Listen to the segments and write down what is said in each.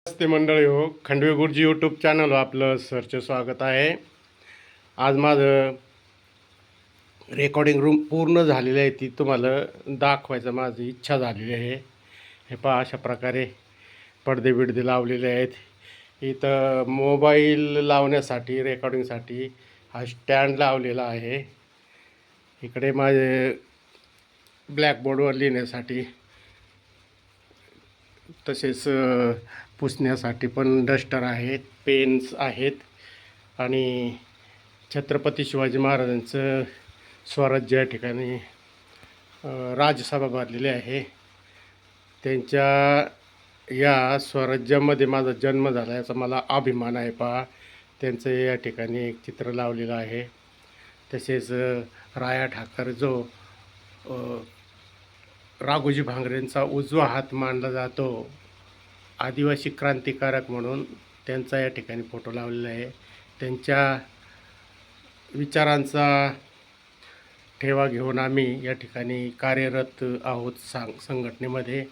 नमस्ते मंडळी हो, खंडवे गुरुजी यूट्यूब चॅनल आपलं सरचे स्वागत आहे. आज माझं रेकॉर्डिंग रूम पूर्ण झालेलं आहे, ती तुम्हाला दाखवायचं माझी इच्छा झालेली आहे. हे पहा, अशा प्रकारे पडदे बिडदे लावलेले आहेत. इथं मोबाईल लावण्यासाठी रेकॉर्डिंगसाठी हा स्टँड लावलेला आहे. इकडे माझे ब्लॅकबोर्डवर लिहिण्यासाठी तसेच पुसण्यासाठी पण डस्टर आहेत, पेन्स आहेत आणि छत्रपती शिवाजी महाराजांचं स्वराज्य या ठिकाणी राजसभा भरलेली आहे. त्यांच्या या स्वराज्यामध्ये माझा जन्म झाला याचा मला अभिमान आहे. पहा, त्यांचं या ठिकाणी एक चित्र लावलेलं आहे. तसेच राया ठाकर जो राघोजी भांगरेंचा उजवा हात मानला जातो, आदिवासी क्रांतिकारक म्हणून त्यांचा या ठिकाणी फोटो लावलेला आहे. त्यांच्या विचारांचा ठेवा घेऊन आम्ही या ठिकाणी कार्यरत आहोत संघटनेमध्ये.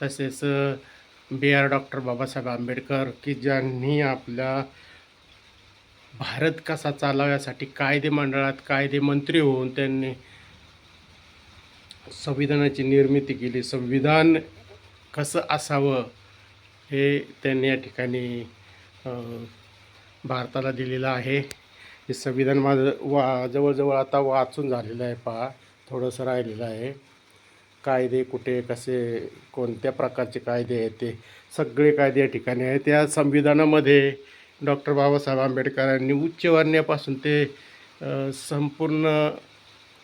तसेच डॉक्टर बाबासाहेब आंबेडकर की ज्यांनी आपला भारत कसा चालवण्यासाठी कायदे मंडळात कायदे मंत्री होऊन त्यांनी संविधानाची निर्मिती केली. संविधान कसं असावं हे त्यांनी या ठिकाणी भारताला दिलेलं आहे. हे संविधान माझं जवळजवळ आता वाचून झालेलं आहे. पहा, थोडंसं राहिलेलं आहे. कायदे कुठे कसे कोणत्या प्रकारचे कायदे आहेत ते सगळे कायदे या ठिकाणी आहेत. त्या संविधानामध्ये डॉक्टर बाबासाहेब आंबेडकरांनी उच्चवर्णीयापासून ते संपूर्ण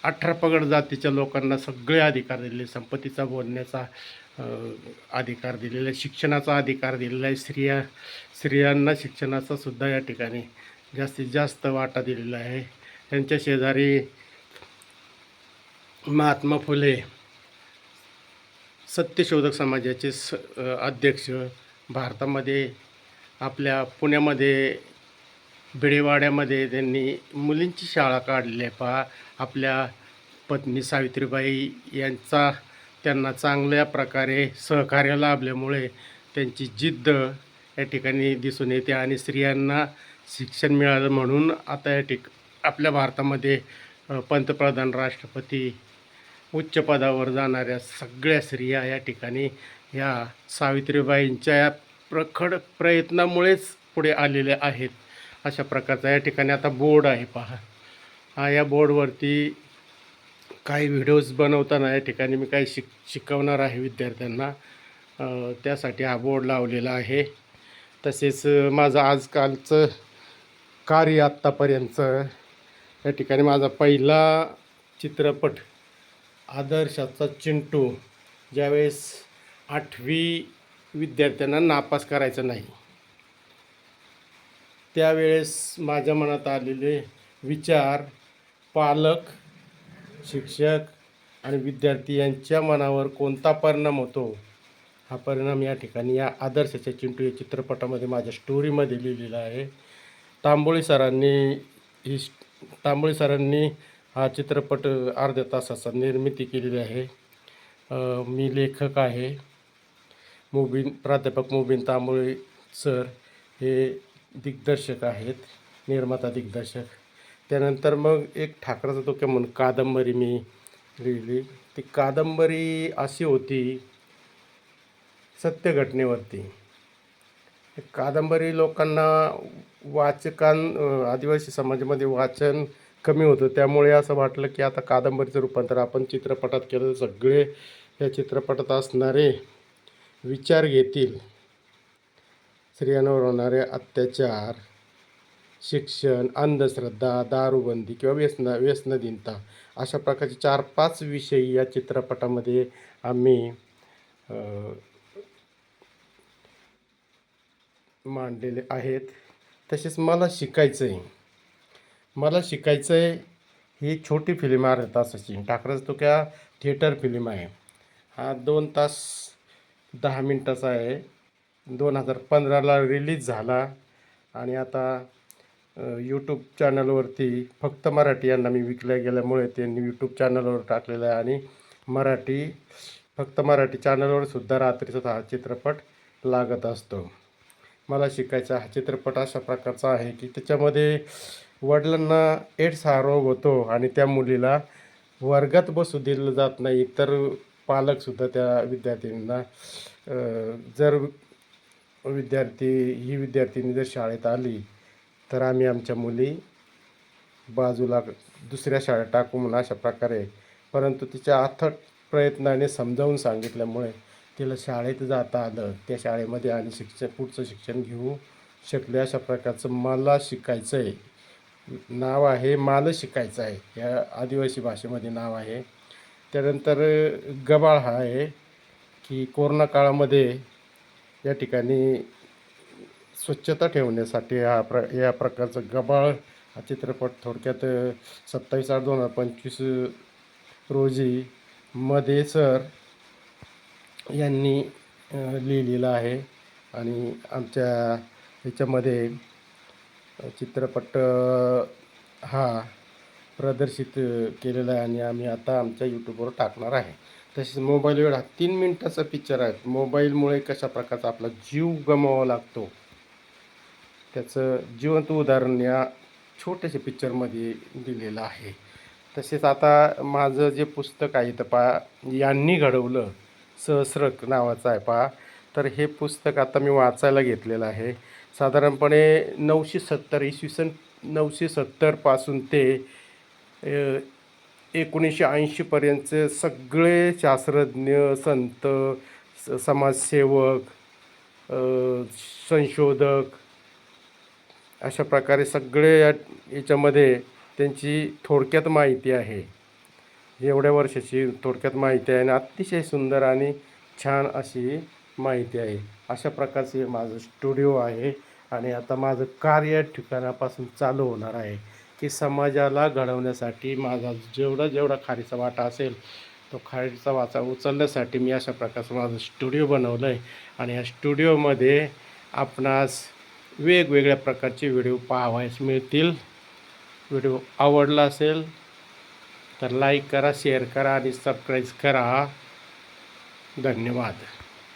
18 पगड जातीच्या लोकांना सगळे अधिकार दिलेले. संपत्तीचा बोलण्याचा अधिकार दिलेला आहे, शिक्षणाचा अधिकार दिलेला आहे. स्त्रियांना शिक्षणाचा सुद्धा या ठिकाणी जास्तीत जास्त वाटा दिलेला आहे. त्यांच्या शेजारी महात्मा फुले सत्यशोधक समाजाचे अध्यक्ष, भारतामध्ये आपल्या पुण्यामध्ये भिडेवाड्यामध्ये त्यांनी मुलींची शाळा काढली आहे. पहा, आपल्या पत्नी सावित्रीबाई यांचा त्यांना चांगल्या प्रकारे सहकार्य लाभल्यामुळे त्यांची जिद्द या ठिकाणी दिसून येते आणि स्त्रियांना शिक्षण मिळालं म्हणून आता आपल्या भारतामध्ये पंतप्रधान, राष्ट्रपती, उच्च पदावर जाणाऱ्या सगळ्या स्त्रिया या ठिकाणी ह्या सावित्रीबाईंच्या या प्रखर प्रयत्नामुळेच पुढे आलेल्या आहेत. अशा प्रकारचा या ठिकाणी आता बोर्ड आहे. पहा, या बोर्डवरती काही व्हिडिओज बनवताना या ठिकाणी मी काही शिकवणार आहे विद्यार्थ्यांना, त्यासाठी हा बोर्ड लावलेला आहे. तसेच माझं आजकालचं कार्य आत्तापर्यंत या ठिकाणी माझा पहिला चित्रपट आदर्शाचा चिंटू, ज्यावेळेस 8वी विद्यार्थ्यांना नापास करायचं नाही त्यावेळेस माझ्या मनात आलेले विचार पालक, शिक्षक आणि विद्यार्थी यांच्या मनावर कोणता परिणाम होतो हा परिणाम या ठिकाणी या आदर्शाच्या चिंटू या चित्रपटामध्ये माझ्या स्टोरीमध्ये लिहिलेला आहे. तांबोळी सरांनी हा चित्रपट अर्ध्या तासाचा निर्मिती केलेली आहे. मी लेखक आहे. प्राध्यापक मोबिन तांबोळी सर हे दिग्दर्शक आहेत, निर्माता दिग्दर्शक. त्यानंतर मग एक ठाकराचा धोका म्हणून कादंबरी मी लिहिली. ती कादंबरी अशी होती सत्य घटनेवरती. कादंबरी लोकांना आदिवासी समाजामध्ये वाचन कमी होतं, त्यामुळे असं वाटलं की आता कादंबरीचं रूपांतर आपण चित्रपटात केलं तर सगळे या चित्रपटात असणारे विचार घेतील. स्त्रियांवर होणारे अत्याचार, शिक्षण, अंधश्रद्धा, दारूबंदी किंवा व्यसनाधीनता अशा प्रकारचे 4-5 विषय या चित्रपटामध्ये आम्ही मांडलेले आहेत. तसेच मला शिकायचं आहे ही छोटी फिल्म अर्ध्या तासाची. ठाकरच तो क्या थिएटर फिल्म आहे. हा 2 तास 10 मिनटाचा आहे. 2015ला रिलीज झाला आणि आता यूट्यूब चॅनलवरती फक्त मराठी यांना मी विकल्या गेल्यामुळे त्यांनी यूट्यूब चॅनलवर टाकलेलं आहे आणि फक्त मराठी चॅनलवर सुद्धा रात्रीचा हा चित्रपट लागत असतो. मला शिकायचा हा चित्रपट अशा प्रकारचा आहे की त्याच्यामध्ये वडिलांना एड्स हा रोग होतो आणि त्या मुलीला वर्गात बसू दिलं जात नाही. तर पालकसुद्धा त्या विद्यार्थिनींना जर ही विद्यार्थिनी जर शाळेत आली तर आम्ही आमच्या मुली बाजूला दुसऱ्या शाळेत टाकू म्हणून अशा प्रकारे, परंतु तिच्या अथक प्रयत्नाने समजावून सांगितल्यामुळे तिला शाळेत जाता आलं. त्या शाळेमध्ये आणि पुढचं शिक्षण घेऊ शकले. अशा प्रकारचं मला शिकायचं आहे. नाव आहे मला शिकायचं आहे, या आदिवासी भाषेमध्ये नाव आहे. त्यानंतर गबाळ हा आहे की कोरोना काळामध्ये या ठिकाणी स्वच्छता ठेवण्यासाठी या प्रकारचं गबाळ हा चित्रपट थोडक्यात 27/8/2025 रोजी मध्ये सर यांनी लिहिलेलं आहे. आणि आमच्या ह्याच्यामध्ये चित्रपट हा प्रदर्शित केलेला आहे आणि आम्ही आता आमच्या यूट्यूबवर टाकणार आहे. तसेच मोबाईल वेळ हा 3 मिनिटाचा पिक्चर आहे. मोबाईलमुळे कशा प्रकारचा आपला जीव गमवावा लागतो त्याचं जिवंत उदाहरण या छोट्याशा पिक्चरमध्ये दिलेलं आहे. तसेच आता माझं जे पुस्तक आहे तर पहा, यांनी घडवलं सहस्रक नावाचं आहे पहा. तर हे पुस्तक आता मी वाचायला घेतलेलं आहे. साधारणपणे 970 इसवी सन 970 ते 1980पर्यंतचे सगळे शास्त्रज्ञ, संत, समाजसेवक, संशोधक अशा प्रकारे सगळे याच्यामध्ये त्यांची थोडक्यात माहिती आहे. एवढ्या वर्षाची थोडक्यात माहिती आहे आणि अतिशय सुंदर आणि छान अशी माहिती आहे. अशा प्रकारचे माझं स्टुडिओ आहे आणि आता माझं कार्य ठिकाणापासून चालू होणार आहे की समाजाला घडवण्यासाठी माझा जेवढा खारीचा वाटा असेल तो खारीचा वाटा उचलण्यासाठी मी अशा प्रकारचं माझं स्टुडिओ बनवलं आहे. आणि या स्टुडिओमध्ये आपणास वेगवेगळ्या प्रकारचे व्हिडिओ पाहावयास मिळतील. व्हिडिओ आवडला असेल तर लाईक करा, शेअर करा आणि सबस्क्राईब करा. धन्यवाद.